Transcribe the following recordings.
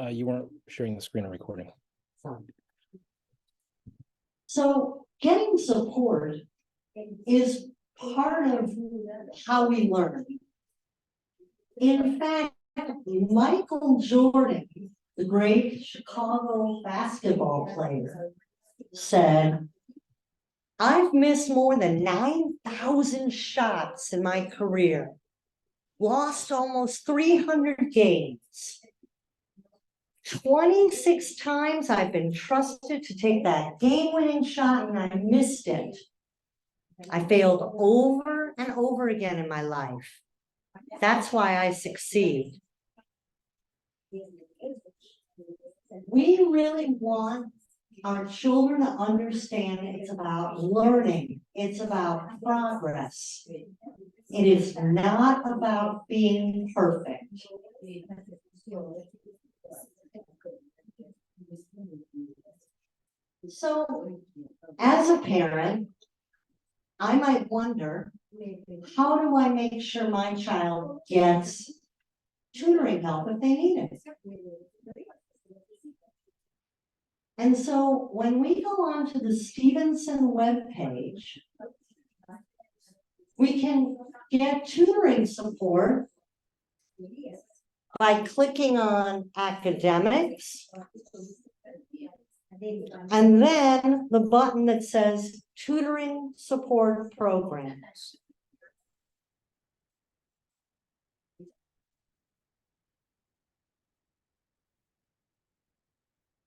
You weren't sharing the screen or recording. So getting support is part of how we learn. In fact, Michael Jordan, the great Chicago basketball player, said, "I've missed more than 9,000 shots in my career, lost almost 300 games. 26 times I've been trusted to take that game-winning shot and I missed it. I failed over and over again in my life. That's why I succeed." We really want our children to understand it's about learning. It's about progress. It is not about being perfect. So, as a parent, I might wonder, how do I make sure my child gets tutoring help if they need it? And so when we go onto the Stevenson webpage, we can get tutoring support by clicking on academics, and then the button that says tutoring support programs.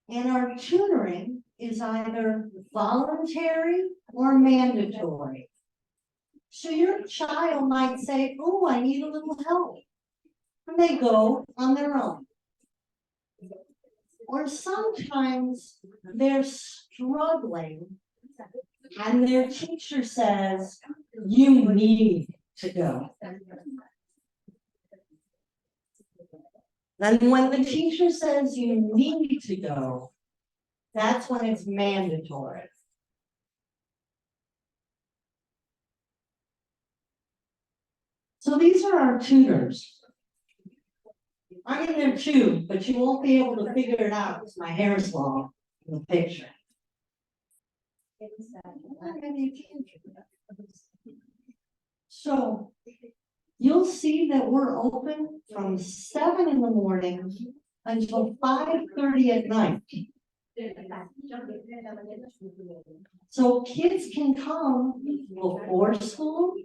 And our tutoring is either voluntary or mandatory. So your child might say, "Oh, I need a little help." And they go on their own. Or sometimes they're struggling and their teacher says, "You need to go." And when the teacher says you need to go, that's when it's mandatory. So these are our tutors. I'm in there too, but you won't be able to figure it out because my hair is long in the picture. So you'll see that we're open from 7 in the morning until 5:30 at night. So kids can come before school,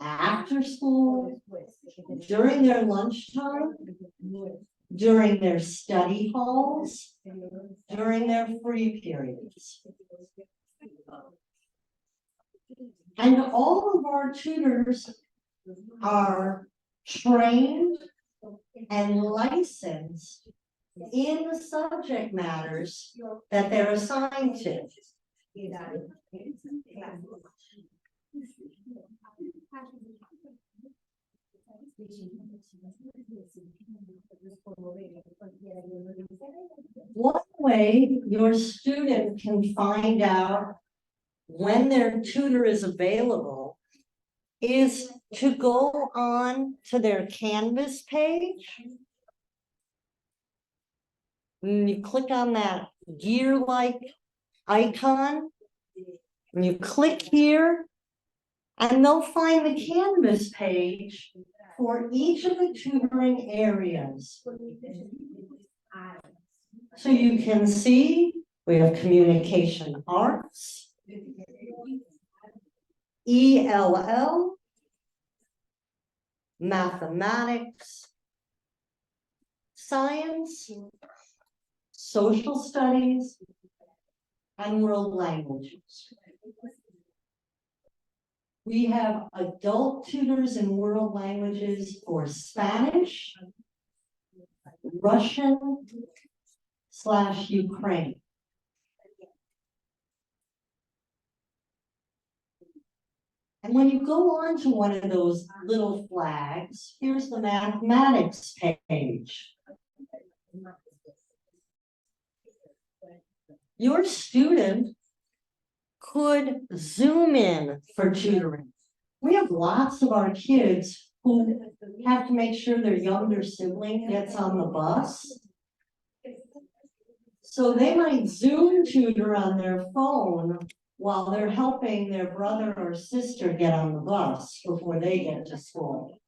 after school, during their lunchtime, during their study halls, during their free periods. And all of our tutors are trained and licensed in the subject matters that they're assigned to. One way your student can find out when their tutor is available is to go on to their Canvas page. And you click on that gear-like icon, and you click here, and they'll find the Canvas page for each of the tutoring areas. So you can see we have communication arts, ELL, mathematics, science, social studies, and world languages. We have adult tutors in world languages for Spanish, Russian/Ukraine. And when you go on to one of those little flags, here's the mathematics page. Your student could zoom in for tutoring. We have lots of our kids who have to make sure their younger sibling gets on the bus. So they might Zoom tutor on their phone while they're helping their brother or sister get on the bus before they get to school.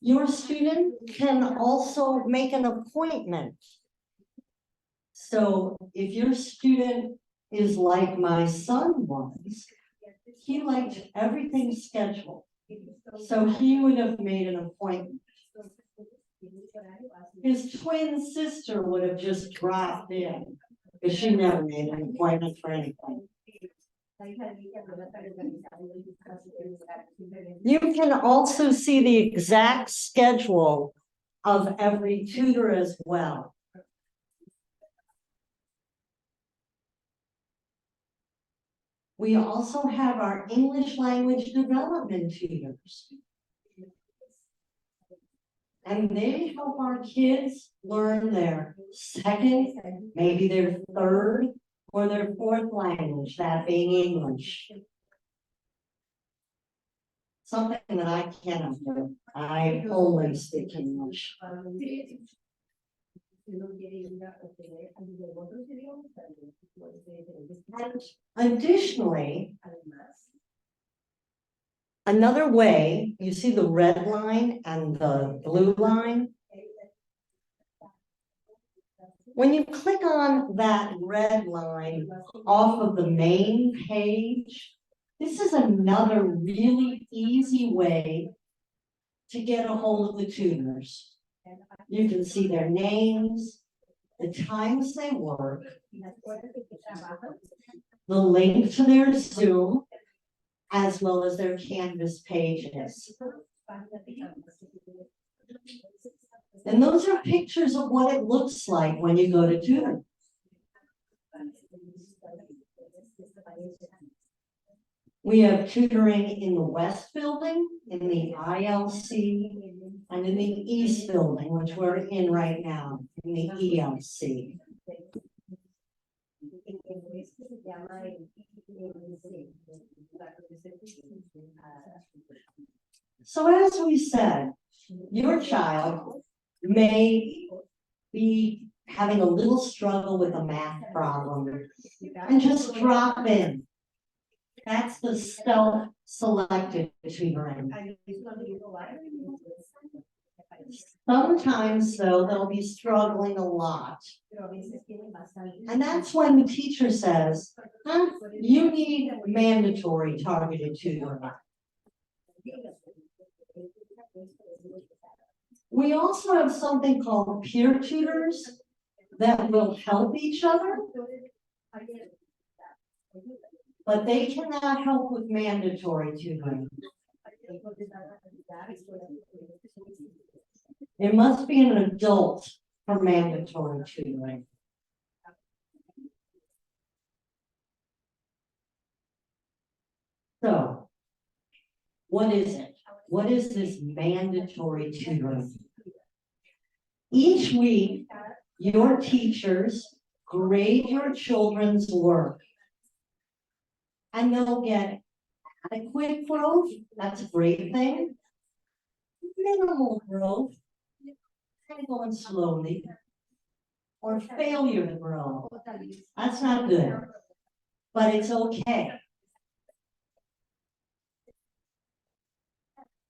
Your student can also make an appointment. So if your student is like my son was, he liked everything scheduled. So he would have made an appointment. His twin sister would have just dropped in, because she never made an appointment for anything. You can also see the exact schedule of every tutor as well. We also have our English language development tutors. And they help our kids learn their second, maybe their third, or their fourth language, that being English. Something that I cannot do. I only speak English. And additionally, another way, you see the red line and the blue line? When you click on that red line off of the main page, this is another really easy way to get a hold of the tutors. You can see their names, the times they work, the link to their Zoom, as well as their Canvas pages. And those are pictures of what it looks like when you go to tutor. We have tutoring in the West Building, in the ILC, and in the East Building, which we're in right now, in the ELC. So as we said, your child may be having a little struggle with a math problem, and just drop in. That's the self-selected tutoring. Sometimes, though, they'll be struggling a lot. And that's when the teacher says, you need mandatory targeted tutoring. We also have something called peer tutors that will help each other, but they cannot help with mandatory tutoring. It must be an adult for mandatory tutoring. So, what is it? What is this mandatory tutoring? Each week, your teachers grade your children's work. And they'll get adequate growth, that's a great thing. Minimal growth, kind of going slowly. Or failure to grow, that's not good, but it's okay.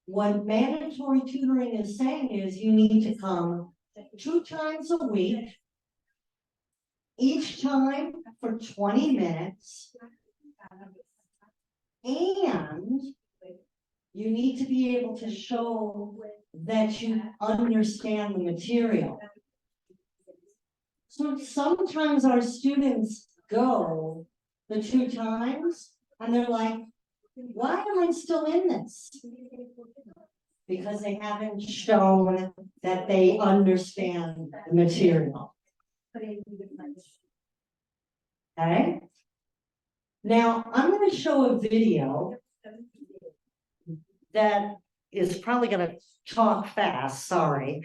What mandatory tutoring is saying is you need to come 2 times a week, each time for 20 minutes, and you need to be able to show that you understand the material. So sometimes our students go the 2 times and they're like, why am I still in this? Because they haven't shown that they understand the material. Okay? Now, I'm going to show a video that is probably going to talk fast, sorry.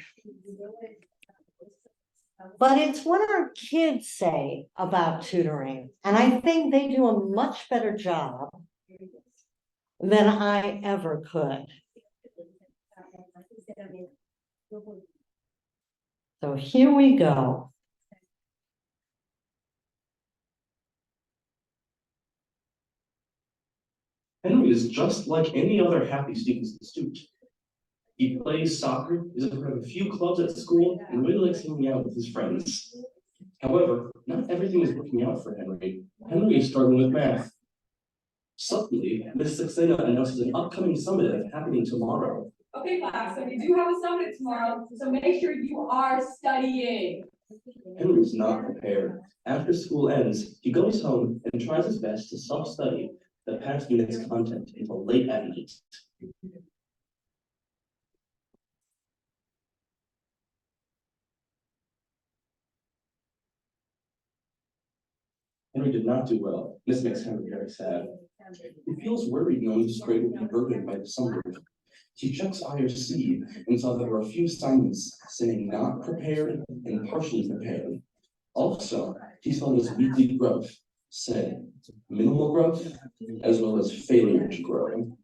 But it's what our kids say about tutoring, and I think they do a much better job than I ever could. So here we go. Henry is just like any other happy student. He plays soccer, is a part of a few clubs at school, and really likes hanging out with his friends. However, not everything is working out for Henry. Henry is struggling with math. Suddenly, Miss Saxena announces an upcoming summative happening tomorrow. Okay, class, so we do have a summit tomorrow, so make sure you are studying. Henry's not prepared. After school ends, he goes home and tries his best to self-study the past unit's content until late at night. Henry did not do well. This makes Henry very sad. He feels worried knowing his grade will be burdened by the summative. He checks IRC and saw there were a few assignments saying not prepared and partially prepared. Also, he saw his weekly growth said minimal growth as well as failure to grow.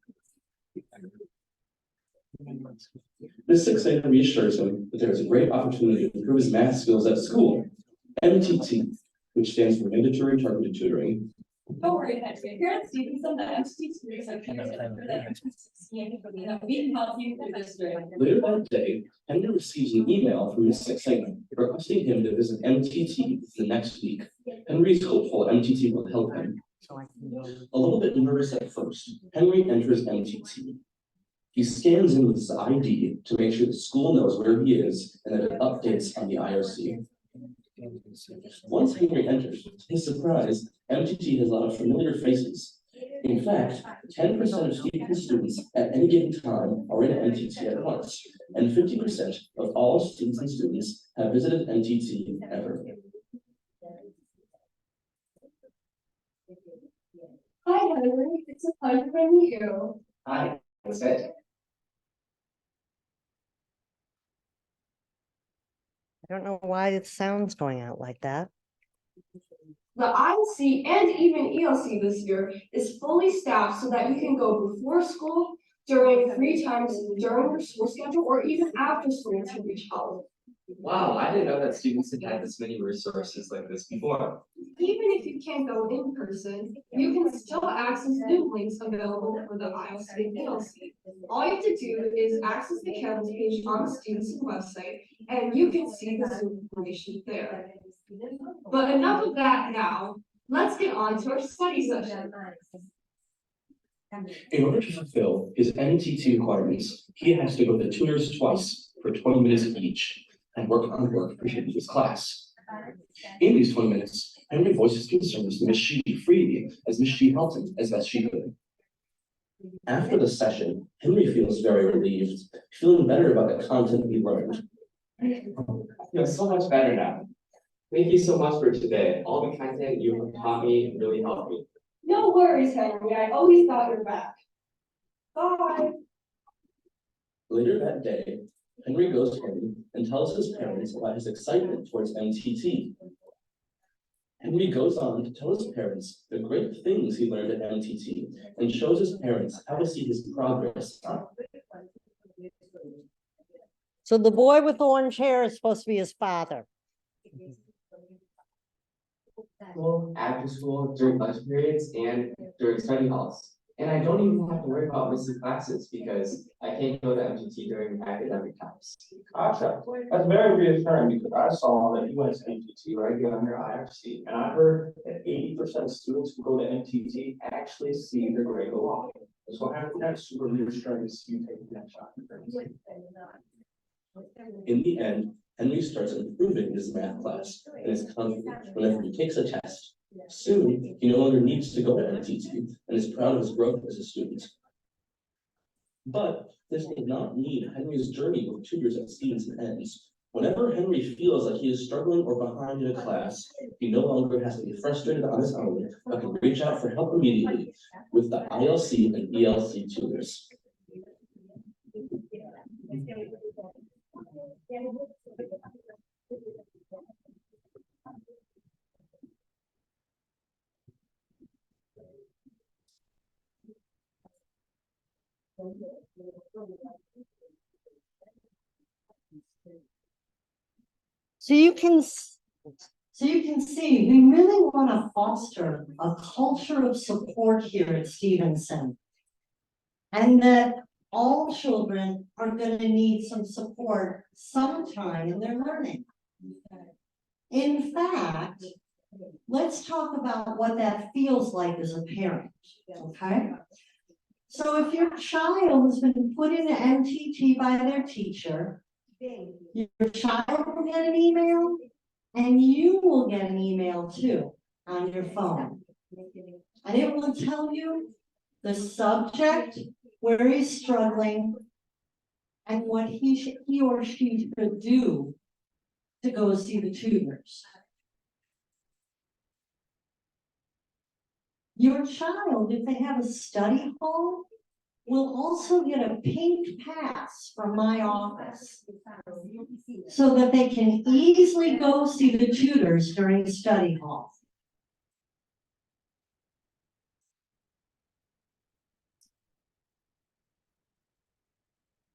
This success reassures him that there is a great opportunity to improve his math skills at school. MTT, which stands for Mandatory Targeted Tutoring. Don't worry, Henry. Here at Stevenson, the MT tutors are here to we can help you through this journey. Later that day, Henry receives an email from Ms. Saxena requesting him to visit MTT the next week. Henry is hopeful MTT will help him. A little bit nervous at first, Henry enters MTT. He scans in with his ID to make sure the school knows where he is and that it updates on the IRC. Once Henry enters, to his surprise, MTT has a lot of familiar faces. In fact, 10% of Stevenson students at any given time are in MTT at once, and 50% of all Stevenson students have visited MTT ever. Hi, Henry. It's a pleasure to meet you. Hi, what's that? I don't know why the sound's going out like that. The ILC and even ELC this year is fully staffed so that you can go before school, during free times, during your school schedule, or even after school to reach help. Wow, I didn't know that Stevenson had this many resources like this before. Even if you can't go in person, you can still access Zoom links available for the ILC and ELC. All you have to do is access the campus page on the Stevenson website, and you can see the Zoom information there. But enough of that now. Let's get on to our study session. In order to fulfill his MTT requirements, he has to go to tutors twice for 20 minutes each and work on work for his class. In these 20 minutes, Henry voices concerns to Miss Sheedy freely as Miss Sheedy helped him as best she could. After the session, Henry feels very relieved, feeling better about the content we learned. I feel so much better now. Thank you so much for today. All the content you have taught me really helped me. No worries, Henry. I always got your back. Bye. Later that day, Henry goes home and tells his parents about his excitement towards MTT. Henry goes on to tell his parents the great things he learned at MTT and shows his parents how to see his progress. So the boy with the orange hair is supposed to be his father. School, after school, during lunch periods, and during study halls. And I don't even have to worry about missing classes because I can't go to MTT during academic times. Gotcha. That's very reassuring because I saw that you went to MTT right here on your IRC, and I heard that 80% of students who go to MTT actually see their grade go up. So that's super reassuring to see you taking that shot. In the end, Henry starts improving his math class and is confident whenever he takes a test. Soon, he no longer needs to go to MTT and is proud of his growth as a student. But this does not mean Henry's journey with tutors at Stevenson ends. Whenever Henry feels like he is struggling or behind in a class, he no longer has to be frustrated on his own, but can reach out for help immediately with the ILC and ELC tutors. So you can see, we really want to foster a culture of support here at Stevenson. And that all children are going to need some support sometime in their learning. In fact, let's talk about what that feels like as a parent, okay? So if your child has been put into MTT by their teacher, your child will get an email, and you will get an email too on your phone. And it will tell you the subject, where he's struggling, and what he or she should do to go see the tutors. Your child, if they have a study hall, will also get a pink pass from my office so that they can easily go see the tutors during study hall.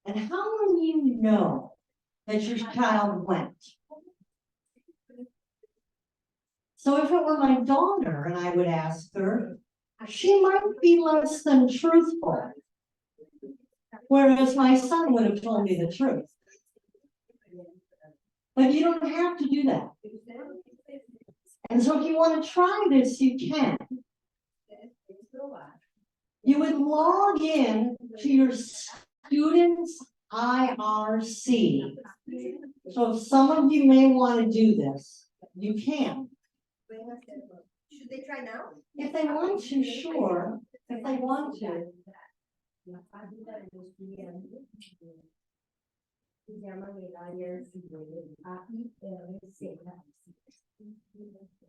And how will you know that your child went? So if it were my daughter and I would ask her, she might be less than truthful. Whereas my son would have told me the truth. But you don't have to do that. And so if you want to try this, you can. You would log in to your student's IRC. So if some of you may want to do this, you can. Should they try now? If they want to, sure. If they want to.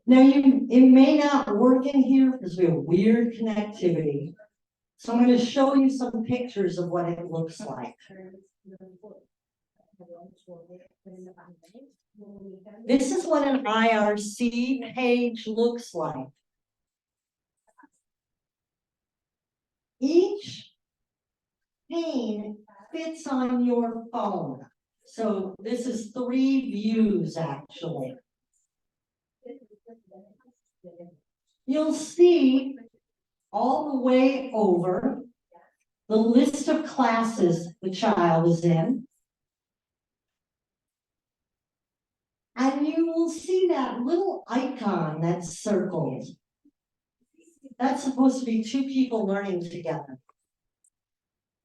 Now it may not work in here because we have weird connectivity. So I'm going to show you some pictures of what it looks like. This is what an IRC page looks like. Each pane fits on your phone. So this is 3 views actually. You'll see all the way over the list of classes the child is in. And you will see that little icon that's circled. That's supposed to be 2 people learning together.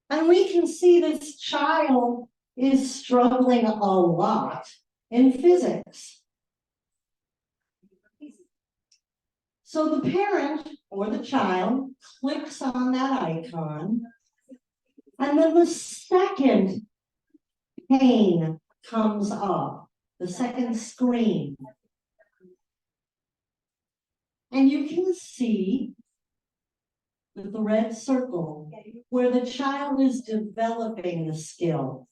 And we can see this child is struggling a lot in physics. So the parent or the child clicks on that icon, and then the second pane comes up, the second screen. And you can see with the red circle where the child is developing the skill.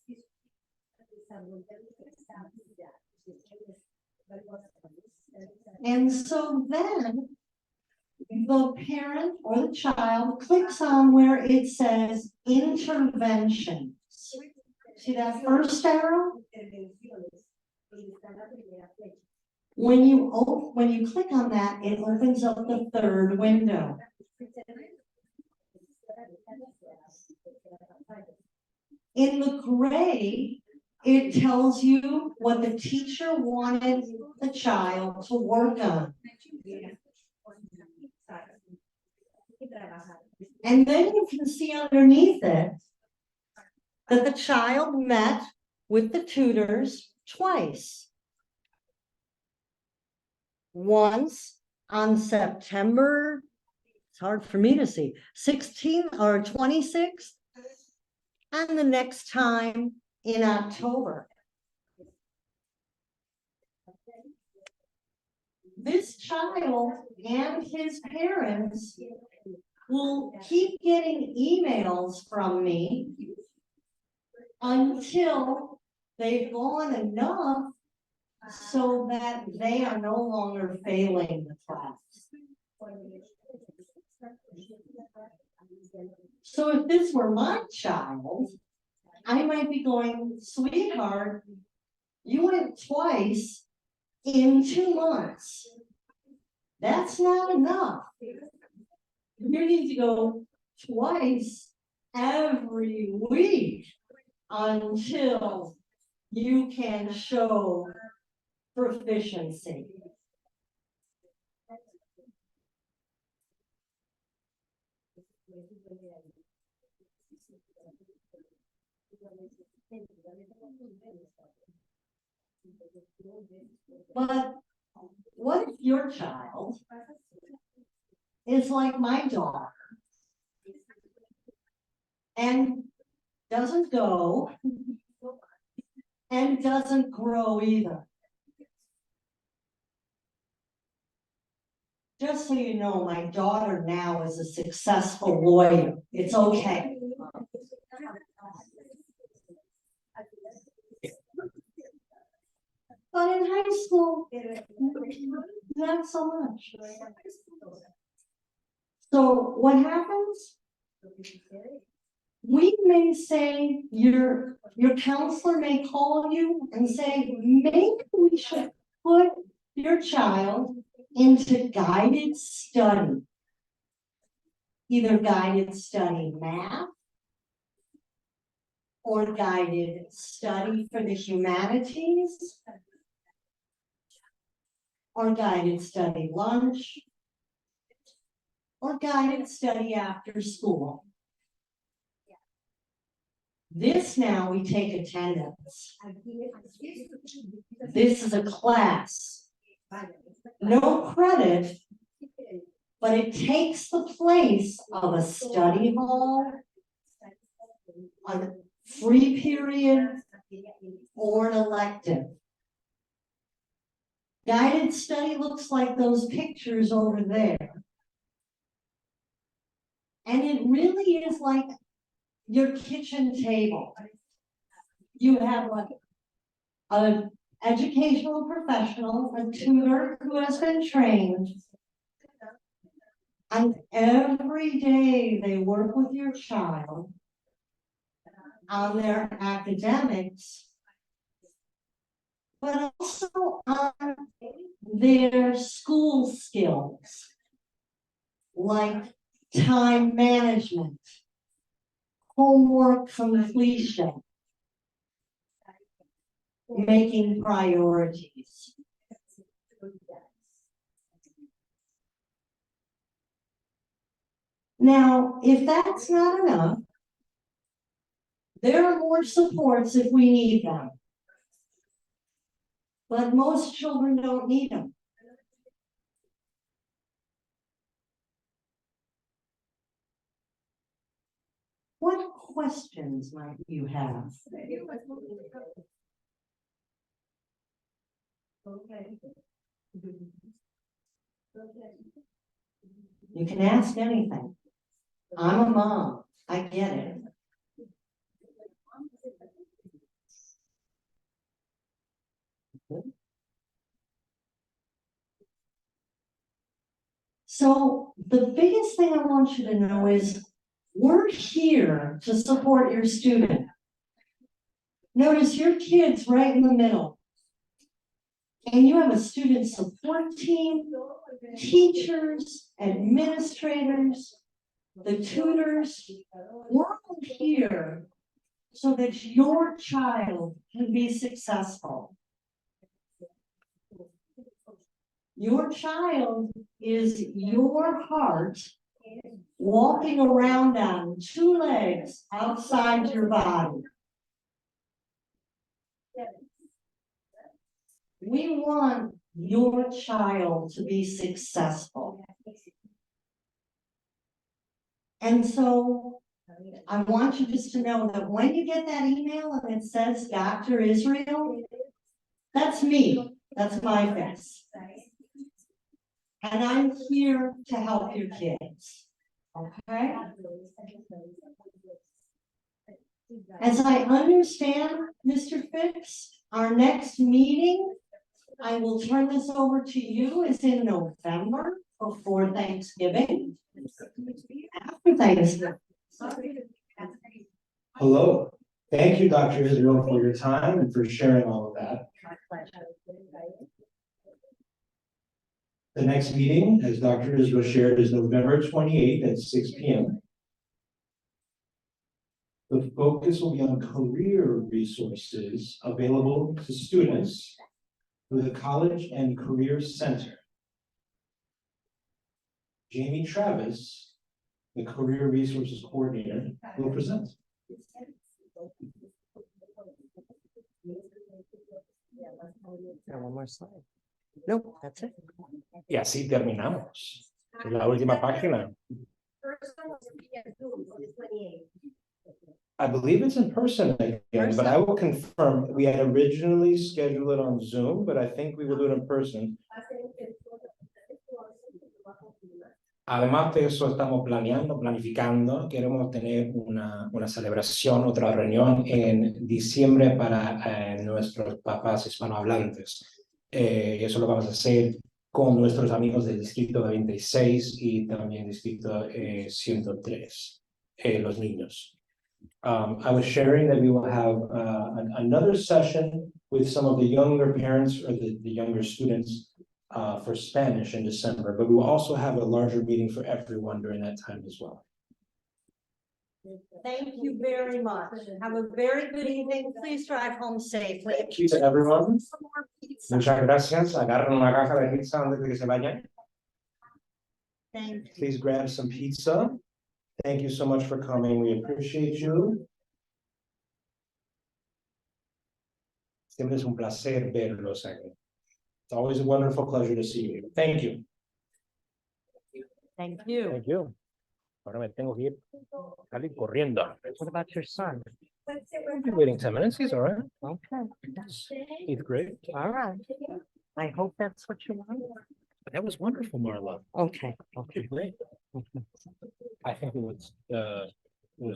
And so then the parent or the child clicks on where it says interventions. See that first arrow? When you click on that, it opens up the 3rd window. In the gray, it tells you what the teacher wanted the child to work on. And then you can see underneath it that the child met with the tutors twice. Once on September, it's hard for me to see, 16th or 26th, and the next time in October. This child and his parents will keep getting emails from me until they've gone enough so that they are no longer failing the class. So if this were my child, I might be going, sweetheart, you went twice in 2 months. That's not enough. You need to go twice every week until you can show proficiency. But what if your child is like my daughter and doesn't go and doesn't grow either? Just so you know, my daughter now is a successful lawyer. It's okay. But in high school, not so much. So what happens? We may say, your counselor may call you and say, maybe we should put your child into guided study. Either guided study math or guided study for the humanities or guided study lunch or guided study after school. This now we take attendance. This is a class. No credit, but it takes the place of a study hall, a free period, or an elective. Guided study looks like those pictures over there. And it really is like your kitchen table. You have an educational professional, a tutor who has been trained, and every day they work with your child on their academics, but also on their school skills, like time management, homework completion, making priorities. Now, if that's not enough, there are more supports if we need them. But most children don't need them. What questions might you have? You can ask anything. I'm a mom. I get it. So the biggest thing I want you to know is we're here to support your student. Notice your kid's right in the middle. And you have a student support team, teachers, administrators, the tutors. We're all here so that your child can be successful. Your child is your heart walking around on 2 legs outside your body. We want your child to be successful. And so I want you just to know that when you get that email and it says Dr. Israel, that's me. That's my face. And I'm here to help your kids. Okay? As I understand, Mr. Fix, our next meeting, I will turn this over to you, is in November before Thanksgiving. things. Hello. Thank you, Dr. Israel, for your time and for sharing all of that. The next meeting, as Dr. Israel shared, is November 28th at 6 p.m. The focus will be on career resources available to students through the College and Career Center. Jamie Travis, the Career Resources Coordinator, will present. One more slide. Nope, that's it. Y así terminamos. Es la última página. I believe it's in person again, but I will confirm. We had originally scheduled it on Zoom, but I think we will do it in person. Además de eso, estamos planificando, queremos tener una celebración, otra reunión en diciembre para nuestros papás hispanohablantes. Eso lo vamos a hacer con nuestros amigos del Distrito 26 y también Distrito 103, los niños. I was sharing that we will have another session with some of the younger parents or the younger students for Spanish in December, but we will also have a larger meeting for everyone during that time as well. Thank you very much. Have a very good evening. Please drive home safely. Thank you to everyone. Some more pizza. Muchas gracias. Agarren una caja de pizza antes de que se vayan. Thank you. Please grab some pizza. Thank you so much for coming. We appreciate you. Siempre es un placer verlos aquí. It's always a wonderful pleasure to see you. Thank you. Thank you. Thank you. Ahora me tengo que ir salir corriendo. What about your son? I'll be waiting 10 minutes. He's all right. Okay. 8th grade. All right. I hope that's what you want. That was wonderful, Marla. Okay. Okay, great. I think it was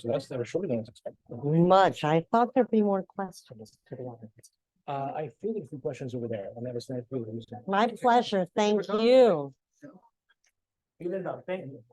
less than or shorter than I was expecting. Much. I thought there'd be more questions, to be honest. I feel a few questions over there, and that was nice. My pleasure. Thank you. Thank you.